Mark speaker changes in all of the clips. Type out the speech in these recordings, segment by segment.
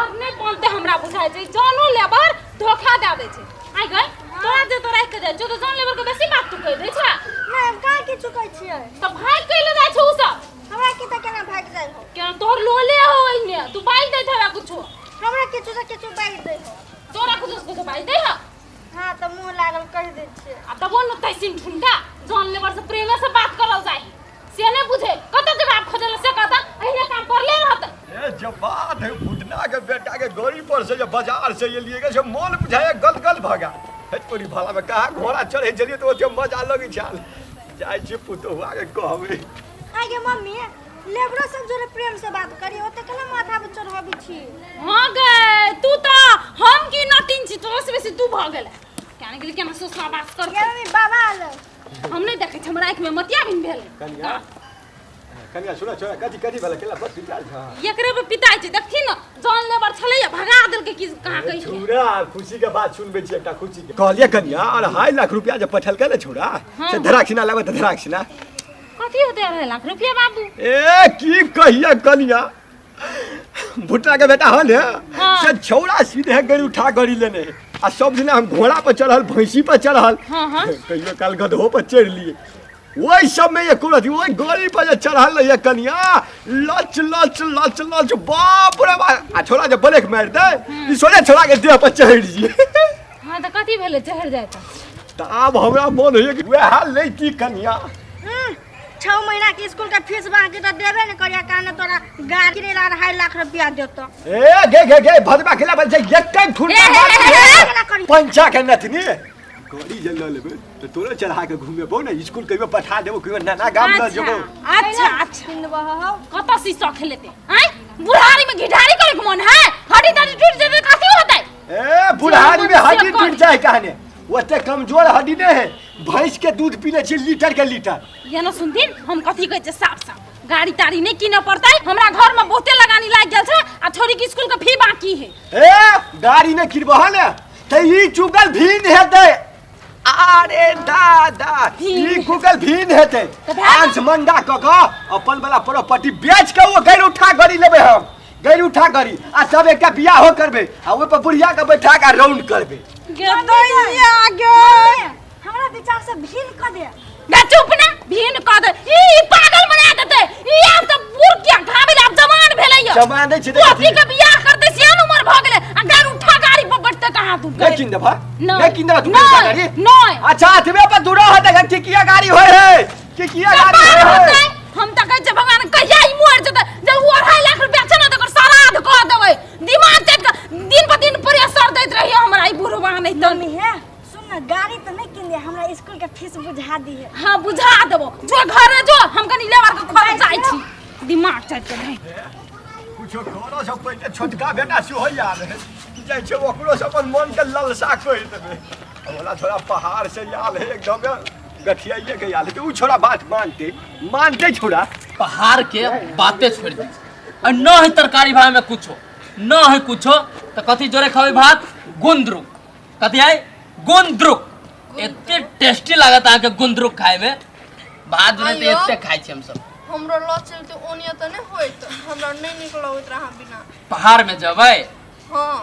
Speaker 1: Labour नहीं बोलते हमरा बुझाय छै जानो लेबर धोखा दे दे छै आइ गए तोरा जे तो राख के जाय छ तो जान लेबर के बेसी बात तू कह दे छ
Speaker 2: नहीं हम कहां के चुकै छियै
Speaker 1: त भाग कइले जाय छ उ सब
Speaker 2: हमरा के त केना भाग जाय हो
Speaker 1: केना तोर लोले हो इने तू बाइल दे छवा कुछो
Speaker 2: हमरा किछु से किछु बाइल दे हो
Speaker 1: तोरा कुछो बाइल दे ह
Speaker 2: हां त मुंह लागल कह दे छियै
Speaker 1: आ तब न तैसिन ठुंडा जान लेबर से प्रेम से बात करल जाय से नहीं बुझे कत जवाब खोजल से कहता अहिने काम कर ले रहत
Speaker 3: ए जब बात है फुटना के बेटा के गाड़ी पर से जब बाजार से ये लिए से मन बुझाए गल भागा है तोरी भाला में कहा घोड़ा चढ़े जलिए तो ओते मजा लगी छाल जाय छी पुतोआ के कहबे
Speaker 2: आगे मम्मी लेबरो सब जोरे प्रेम से बात करी ओते कला माथा पे चढ़ाबी छी
Speaker 1: हां गे तू तो हम की नटिन छी तो से बेसी तू भ गेले केना गेली केना सोसला बात कर
Speaker 2: ये मम्मी बाबा आले
Speaker 1: हम नहीं देखे हमरा आंख में मतिया बिन भेल
Speaker 3: कनिया सुना छोरा कथी भेल केला बस पिटाल था
Speaker 1: एकरे पे पिताई छै देखथि न जान लेबर छलैया भगा देल के की कहां कहि
Speaker 3: छोरा खुशी के बात सुनबे छी एकटा खुशी के कहलिए कनिया और 2.5 लाख रुपया जे पठल के ले छोरा से धराक्षिना लेबे त धराक्षिना
Speaker 1: कथी होते 2.5 लाख रुपया बाबू
Speaker 3: ए की कहिया कनिया भुट्टा के बेटा हो ने से छौड़ा सीधे गड़ी उठा गड़ी लेने आ सब दिन हम घोड़ा पर चढ़ल भैंसी पर चढ़ल कहियो काल गधो पर चढ़ लिए वही सब में ये कुलत वही गड़ी पर जे चढ़ल रहिए कनिया लच लच लच लच बाप रे बाप आ छोड़ा जब ब्रेक मार दे ई सोने छोड़ा के देह पर चढ़ जी
Speaker 1: हां त कथी भेले चढ़ जाय
Speaker 3: त अब हमरा मन होय कि वह हाल नहीं की कनिया
Speaker 2: 6 महीना के स्कूल का फीस बाकी तो देबे न करिया काने तोरा गाड़ी रे 2.5 लाख रुपया देतो
Speaker 3: ए गे भदबा खेला बल जे एक ठुंडा मार पंचा के नथनी गाड़ी जल लेबे तो तोरे चढ़ा के घूमेबो न स्कूल कहियो पठा देबो कहियो नाना गाम ल जेबो
Speaker 1: अच्छा किनबो हो कत शीशा खेलेते हैं बुढ़ारी में घिढारी करे के मन है हड्डी तड्डी टूट जेबे कथी होतै
Speaker 3: ए बुढ़ारी में हड्डी टूट जाए कहने ओते कमजोर हड्डी नहीं है भैंस के दूध पीले छी लीटर के लीटर
Speaker 1: ये न सुनथिन हम कथी कहै छै साफ साफ गाड़ी ताड़ी नहीं किने पड़तै हमरा घर में बहुते लगानी लाग गेल छै आ छोरी के स्कूल के फी बाकी है
Speaker 3: ए गाड़ी नहीं किनबो है न त ई चुगल भीन हेतै अरे दादा ई कुगल भीन हेतै आंस मंडा क क अपन वाला प्रॉपर्टी बेच के वो गैर उठा गाड़ी लेबे हम गैर उठा गाड़ी आ सब एकटा बियाह हो करबे आ ओइ पर बुढ़िया के बैठा के राउंड करबे
Speaker 1: गेदैया गे
Speaker 2: हमरा विचार से भीड़ क दे
Speaker 1: गे चुप ना भीन क दे ई पागल बना देते ई आब त बुढ़िया घाबिल आब जवान भेलैया
Speaker 3: जवान नै छै
Speaker 1: तू अपनी के बियाह करते सियान उम्र भ गेले आ गैर उठा गाड़ी पर बैठते कहां तू
Speaker 3: नहीं किन देबा नहीं किन देबा तू गाड़ी
Speaker 1: नहीं
Speaker 3: अच्छा अथवे पर दूर होते कि किया गाड़ी होय है कि किया गाड़ी होय है
Speaker 1: हम त कहै छै भगवान कहिया ई मर जते जब 2.5 लाख रुपया छै न त श्राद्ध क देबै दिमाग चट दिन पर दिन प्रेशर दैत रहिए हमरा ई बुढ़वा नहीं त
Speaker 2: मम्मी है सुन न गाड़ी तो नहीं किन दे हमरा स्कूल के फीस बुझा दी है
Speaker 1: हां बुझा देबो जो घरे जो हम कनी लेबर के घर जाई छी दिमाग चट के नहीं
Speaker 3: कुछो कोनो सब पहिले छोटका बेटा से हो याद है जाय छै ओकरो सब अपन मन के ललसा कहि देबे ओला थोड़ा पहाड़ से याद है एकदम गठियाइए के याद है उ छोरा बात मानते छोरा
Speaker 4: पहाड़ के बातें छोड़ दे और न है तरकारी भाई में कुछो न है कुछो तो कथी जोरे खावे भात गुंदरुक कथी है गुंदरुक एते टेस्टी लागत आ के गुंदरुक खाए में भात जोरे तो एते खाइ छी हम सब
Speaker 5: हमरो लचल तो ओनिया त नहीं होइत हमरा नहीं निकलौत रहा बिना
Speaker 4: पहाड़ में जबै
Speaker 5: हां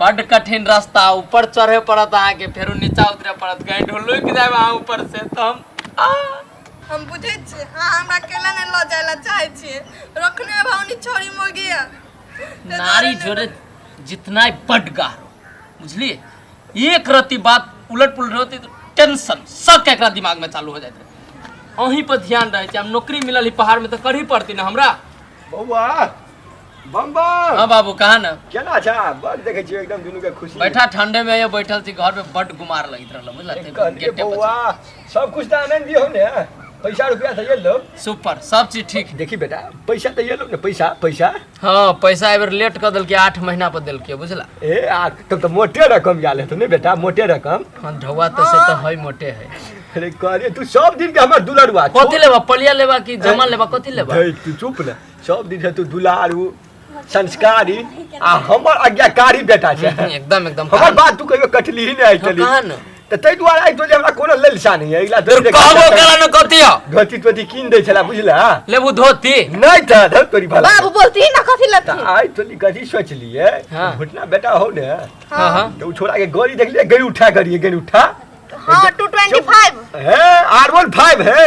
Speaker 4: बड़ कठिन रास्ता ऊपर चढ़े पड़त आ के फेरो नीचा उतरे पड़त गए ढोलो के जाए वहां ऊपर से तो
Speaker 5: हम बुझे छी हां हमरा केला नहीं ल जायला चाहे छी रखने भावनी छोरी मो गया
Speaker 4: नारी जोरे जितना बड़ गारो बुझलिए एक रति बात उलट पुलट होती तो टेंशन सब एकरा दिमाग में चालू हो जात अहीं पर ध्यान रहे छै हम नौकरी मिलल ही पहाड़ में तो करही पड़ती ना हमरा
Speaker 3: बौआ बम्बा
Speaker 4: हां बाबू कहा ना
Speaker 3: केना छा बड़ देखे छी एकदम दुनु के खुशी
Speaker 4: बैठा ठंडे में ये बैठल छी घर में बड़ गुमार लगित रहल बुझला
Speaker 3: गेटे बौआ सब कुछ त आनंद दियो ने पैसा रुपया त ये लो
Speaker 4: सुपर सब चीज ठीक
Speaker 3: देखी बेटा पैसा त ये लो ने पैसा
Speaker 4: हां पैसा एबर लेट कर देल के 8 महीना पर देल के बुझला
Speaker 3: ए आ तब तो मोटे रकम जाले तो ने बेटा मोटे रकम
Speaker 4: हां ढौवा तो से तो है मोटे है
Speaker 3: अरे करे तू सब दिन के हमर दुलारुआ
Speaker 4: कथि लेबा पलिया लेबा कि जमा लेबा कथि लेबा
Speaker 3: तू चुप ना सब दिन से तू दुलारू संस्कारी आ हमर आज्ञाकारी बेटा छे
Speaker 4: एकदम
Speaker 3: हमर बात तू कहियो कटली ही नहीं चली
Speaker 4: कहां न
Speaker 3: त तै दुआरे आई तो जे हमरा कोनो ललसा नहीं है इला
Speaker 4: तो कहबो करा न कतियो
Speaker 3: धोती तोती कीन दै छला बुझला
Speaker 4: लेबू धोती
Speaker 3: नहीं था धर तोरी भला
Speaker 5: बाबू बोलती ना कथी
Speaker 3: त
Speaker 5: लथी
Speaker 3: आई तो कथी सोच लिए
Speaker 4: हाँ।
Speaker 3: घुटना बेटा हो ने
Speaker 4: हां हां
Speaker 3: तो छोड़ा के गोरी देख लिए गई उठा करिए गई उठा
Speaker 5: हाँ 225
Speaker 3: है R15 है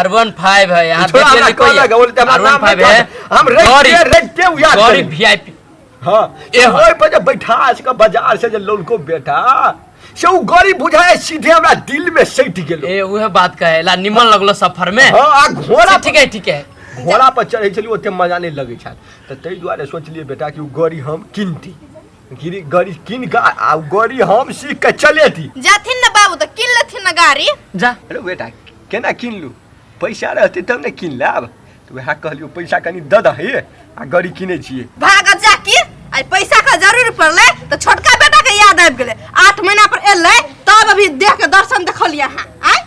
Speaker 4: R15 है यहाँ
Speaker 3: छोड़ा हमरा
Speaker 4: देखिए
Speaker 3: कहला बोलते हमरा नाम
Speaker 4: R15 है
Speaker 3: हम रेट याद
Speaker 4: गौरी
Speaker 3: करी
Speaker 4: VIP
Speaker 3: हां
Speaker 4: ए
Speaker 3: ओए पर जब बैठा इसका बाजार से जे लोलको बेटा से उ गरीब बुझाए सीधे हमरा दिल में सैठ गेलो
Speaker 4: ए उहे बात कहेला निमन लगलो सफर में
Speaker 3: हां आ घोड़ा
Speaker 4: ठीक है
Speaker 3: घोड़ा पर चढ़े छली ओते मजा नहीं लगे छल त तै दुआरे सोचलिए बेटा कि उ गड़ी हम किनती गिरी गड़ी किन का आ गड़ी हम सीख के चलेती
Speaker 5: जाथिन ना बाबू तो किन लेथिन ना गाड़ी
Speaker 4: जा
Speaker 3: अरे बेटा केना किन लू पैसा रहते तब ने किन लाब तो वह कहलियो पैसा कनी द द हे आ गड़ी किने छिए
Speaker 5: भाग जा की आई पैसा का जरूर पड़ले तो छोटका बेटा के याद आबि गेले 8 महीना पर एले तब अभी देख के दर्शन देखलिए हां आय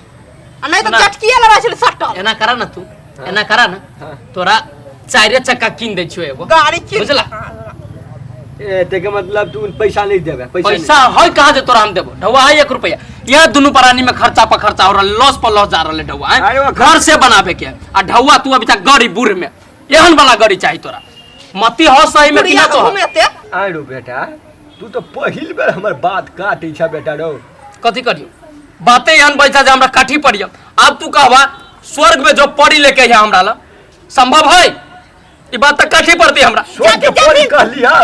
Speaker 5: आ नहीं तो चटकिए लगा छले सटल
Speaker 4: एना करा ना तू एना करा ना तोरा चारे चक्का किन दे छियो एगो
Speaker 5: गाड़ी किन
Speaker 4: बुझला
Speaker 3: ए तेके मतलब तू पैसा नहीं देबे
Speaker 4: पैसा है कहां से तोरा हम देबो ढौआ है 1 रुपया यह दोनों प्राणी में खर्चा पर खर्चा और लॉस पर लॉस जा रहले ढौआ है घर से बनावे के आ ढौआ तू अभी तक गड़ी बूढ़ में एहन वाला गड़ी चाहिए तोरा मती हो सही में किना तो
Speaker 5: घूमेते
Speaker 3: आइ रो बेटा तू तो पहिल बेर हमर बात काटै छ बेटा रो
Speaker 4: कथी करियो बातें एहन बैठा जे हमरा काठी पड़ियो अब तू कहबा स्वर्ग में जो पड़ी लेके है हमरा ला संभव है ई बात तक काठी पड़ती हमरा
Speaker 3: सोच के परी कहलियो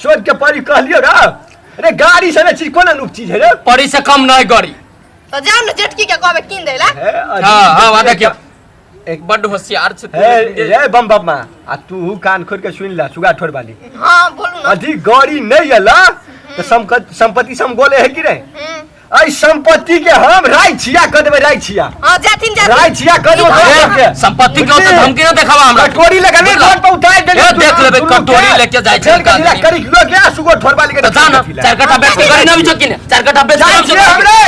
Speaker 3: सोच के परी कहलियो रे अरे गाड़ी से चीज कोन अनुप चीज है रे
Speaker 4: पड़ी से कम नहीं गड़ी
Speaker 5: तो जाओ ना जेटकी के कहबे किन देला
Speaker 4: हां हां देखियो एक बड़ होशियार छ
Speaker 3: रे बम बम्मा आ तू कान खोल के सुन ला सुगा ठोर वाली
Speaker 5: हां बोलू ना
Speaker 3: अधिक गाड़ी नहीं आला तो संपत्ति सम गोले है कि रे आई संपत्ति के हम राय छिया क देबे राय छिया
Speaker 5: हां जाथिन
Speaker 3: राय छिया क देबे
Speaker 4: संपत्ति के तो धमकी न देखावा हमरा
Speaker 3: कटोरी लगा नहीं रोड पे उतार दे
Speaker 4: देख लेबे कटोरी लेके जाय छै
Speaker 3: करी लो क्या सुगो ठोर वाली के
Speaker 4: जाना चार कट्ठा बेच के गरी न भी चकिने चार कट्ठा बेच के
Speaker 3: हमरे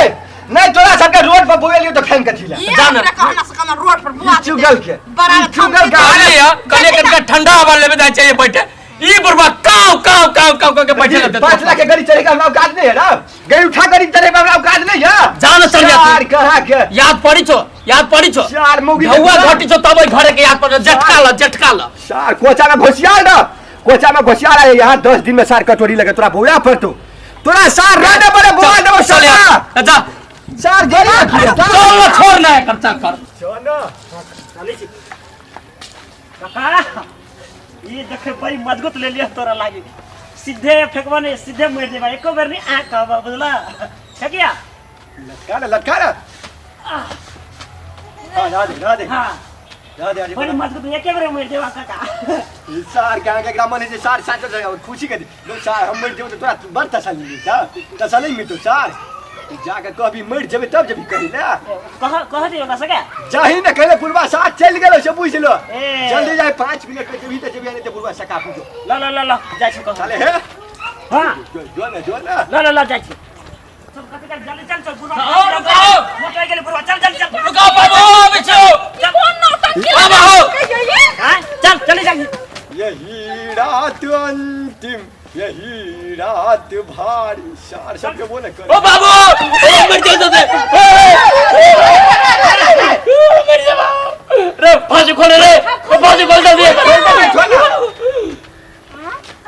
Speaker 3: नहीं तोरा सबके रोड पर बोलियो तो फेंक के थिला
Speaker 5: जाना कहना से कहना रोड पर बुआ
Speaker 3: चुगल के
Speaker 5: बड़ा
Speaker 3: चुगल का
Speaker 4: अरे यार कने के ठंडा हवा लेबे जाय छै बैठे ई बुरबा काव काव काव काव के बैठे रहते
Speaker 3: 5 लाख के गाड़ी चढ़े का हमरा काज नहीं है ना गाड़ी उठा गाड़ी चढ़े का हमरा काज नहीं है
Speaker 4: जान चल जा
Speaker 3: यार कहा के
Speaker 4: याद पड़ी छो
Speaker 3: चार मुगी
Speaker 4: ढौआ घटी छो तब घरे के याद पड़ झटका ल
Speaker 3: सार कोचा में घोसियार ना कोचा में घोसियार है यहाँ 10 दिन में सार कटोरी लगे तोरा बोला पर तोरा सार रहने बड़े बोला देबो
Speaker 4: चल जा
Speaker 3: सार गरी रखिए
Speaker 4: चल छोड़ ना खर्चा कर
Speaker 3: चलो
Speaker 6: चली छी काका ये देखे बड़ी मजबूत ले लिया तोरा लागे सीधे फेंकवा नहीं सीधे मार देबा एको बार नहीं आ कहबा बुझला है क्या
Speaker 3: लटका रे हां ला दे
Speaker 6: हां
Speaker 3: ला दे
Speaker 6: बड़ी मजबूत एके बार मार देबा काका
Speaker 3: सार क्या के ग्राम ने सार साथ खुशी के लो सार हम मर जेबो तो तोरा बड़ तसल्ली का तसल्ली में तो सार जाके कभी मर जेबे तब जेबी कही ना
Speaker 6: कह दियो ना सके
Speaker 3: जाही ना कहले पुरवा साथ चल गेलो से बुझ लो
Speaker 6: ए।
Speaker 3: जल्दी जाए 5 मिनट में जेबी त जेबी नहीं तो पुरवा सका पूछो
Speaker 6: ल जाय छी कह
Speaker 3: चले हे
Speaker 6: हां
Speaker 3: जो ना
Speaker 6: ल जाय छी सब कते का जल्दी चल पूरा
Speaker 4: रुको
Speaker 6: मोटर गेले पूरा चल
Speaker 4: रुको बाबू बिछो
Speaker 5: कौन नौटंकी
Speaker 4: बाबू
Speaker 6: हां चल जा
Speaker 3: यही रात अंतिम यही रात भारी सार सबके बोले कर
Speaker 4: ओ बाबू मर जाओ दे मर जा रे फांसी खोल रे फांसी खोल दे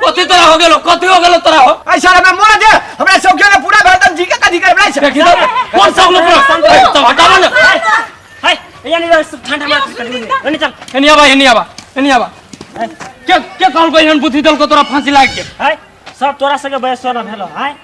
Speaker 4: कथि तरह हो गेलो तोरा हो
Speaker 3: ऐसा मैं मोर दे हमरा सब के पूरा भारत जी का अधिकार बनाई छै
Speaker 4: देखि कौन सब लोग तो हटावा ना
Speaker 6: हाय यानी ठंडा मार कर चल
Speaker 4: एनी आबा के कहल कोई हन बुद्धि दल को तोरा फांसी लाग के
Speaker 6: हाय सब तोरा सके बयस न भेलो हाय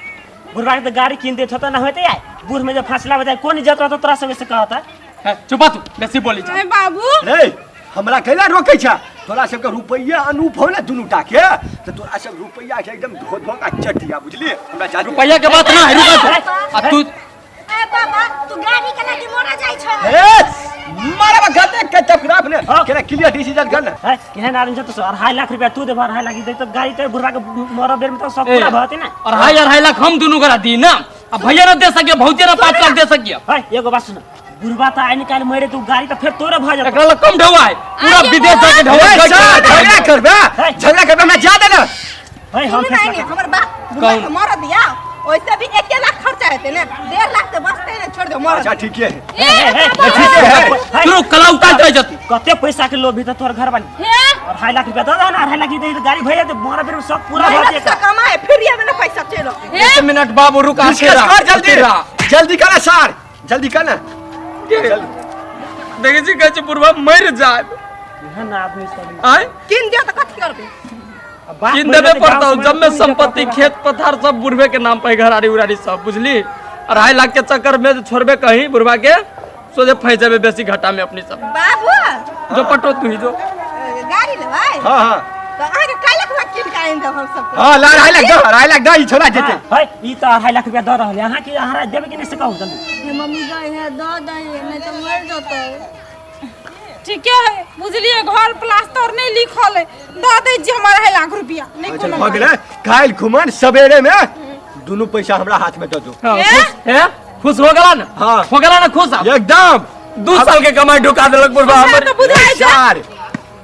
Speaker 6: बुढ़वा के गाड़ी किन देत होता ना होते आय बूढ़ में जब फासला बजाय कोन इज्जत रहता तोरा सके से कहता
Speaker 4: चुपा तू बेसी बोली
Speaker 1: अरे बाबू
Speaker 3: रे हमरा कैला रोकै छ तोरा सबके रुपैया अनूप हो ना दुनू टा के तो तोरा सब रुपैया के एकदम धो धो का चटिया बुझली हमरा जा
Speaker 4: रुपैया के बात ना है रुका आ तू
Speaker 2: ए बाबा तू गाड़ी केना की मोरा जाय छ
Speaker 3: ए मारा गते के टकरा अपने केना क्लियर डिसीजन कर ना
Speaker 6: हाय केहन आदमी छ तो 2.5 लाख रुपया तू दे 2.5 लाख दे तो गाड़ी तो बुढ़वा के मरब बेर में तो सब पूरा भती ना
Speaker 4: और 2.5 लाख हम दोनों करा दी ना अब भैया न दे सके भौजे न 5 लाख दे सकिए
Speaker 6: हाय एगो बात सुन बुढ़वा त आइ निकाल मरे तू गाड़ी तो फिर तोरे भ जा
Speaker 4: एकरा ला कम ढौआ है पूरा विदेश जाके ढौआ
Speaker 3: झगड़ा करबे हमरा जा दे ना
Speaker 6: हाय हम
Speaker 5: नहीं हमर बाप बुढ़वा के मर दिया वैसे भी 1 लाख खर्चा हेते ने 1.5 लाख तो बचते ने छोड़ दो मर
Speaker 3: अच्छा ठीक है
Speaker 4: तू कला उतार दे जती
Speaker 6: कते पैसा के लोभी त तोर घर बनी
Speaker 1: हे
Speaker 6: और 2.5 लाख रुपया दे ना 2.5 लाख दे गाड़ी भैया तो मोरा फिर सब पूरा भर
Speaker 5: मेहनत से कमाए फिर ये में पैसा चलो
Speaker 4: 1 मिनट बाबू रुक आ
Speaker 3: कर जल्दी जल्दी कर सर जल्दी कर ना
Speaker 4: देखै छी कहै छै बुढ़वा मर जाए
Speaker 6: ना आदमी सब
Speaker 4: आय
Speaker 5: किन दियो तो कथी करबे
Speaker 4: किन देबे पड़ता जब में संपत्ति खेत पथार सब बुढ़वे के नाम पे घराड़ी उराड़ी सब बुझली 2.5 लाख के चक्कर में छोड़बे कहीं बुढ़वा के सोचे फंस जाबे बेसी घाटा में अपनी सब
Speaker 5: बाबू
Speaker 4: जो पटो तू ही जो
Speaker 5: गाड़ी लेबै
Speaker 3: हां हां
Speaker 5: तो आगे कालक में किन का आइन दो हम सब
Speaker 3: हां ला 2.5 लाख दे छोड़ा जेते
Speaker 6: है ई तो 2.5 लाख रुपया दे रहल यहां की हमरा देबे कि नहीं से कहू जल्दी
Speaker 2: हे मम्मी गए है दो दे नहीं तो मर जतो
Speaker 1: ठीक है बुझलिए घर प्लास्टर नहीं लिखल है दे दे जी हमारा 2.5 लाख रुपया नहीं
Speaker 3: अच्छा
Speaker 1: कोनो
Speaker 3: हो गेलै काल खुमन सवेरे में दोनों पैसा हमरा हाथ में दे दो
Speaker 4: खुश हो गला ना
Speaker 3: हाँ।
Speaker 4: हो गला ना खुश
Speaker 3: एकदम
Speaker 4: 2 साल के कमाई ढुका देलक बुढ़वा
Speaker 1: हमरा
Speaker 4: हमर
Speaker 1: तो बुझाइ छै
Speaker 3: यार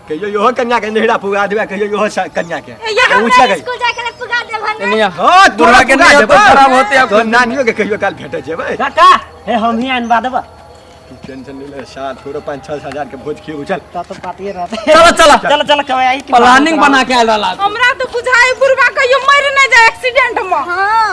Speaker 3: कहियो यो कन्या के नेहरा पुगा देबे कहियो यो कन्या के
Speaker 1: यहाँ
Speaker 3: पूछा गई
Speaker 2: स्कूल जाके पुगा दे भन
Speaker 4: निया
Speaker 3: हां
Speaker 4: बुढ़वा के नहीं तो खराब होते अब
Speaker 3: तो नानियो के कहियो काल भेटे जेबै
Speaker 6: काका हे हम ही अनबा देब
Speaker 3: टेंशन नहीं ले साथ थोड़ा 5-6 हजार के भोज खियो चल
Speaker 6: तो पार्टी रहते
Speaker 4: चलो चलो
Speaker 6: चल चल कमाई आई
Speaker 4: प्लानिंग बना के आयल रहला
Speaker 1: हमरा तो बुझाई बुढ़वा कहियो मर न जाए एक्सीडेंट में
Speaker 2: हां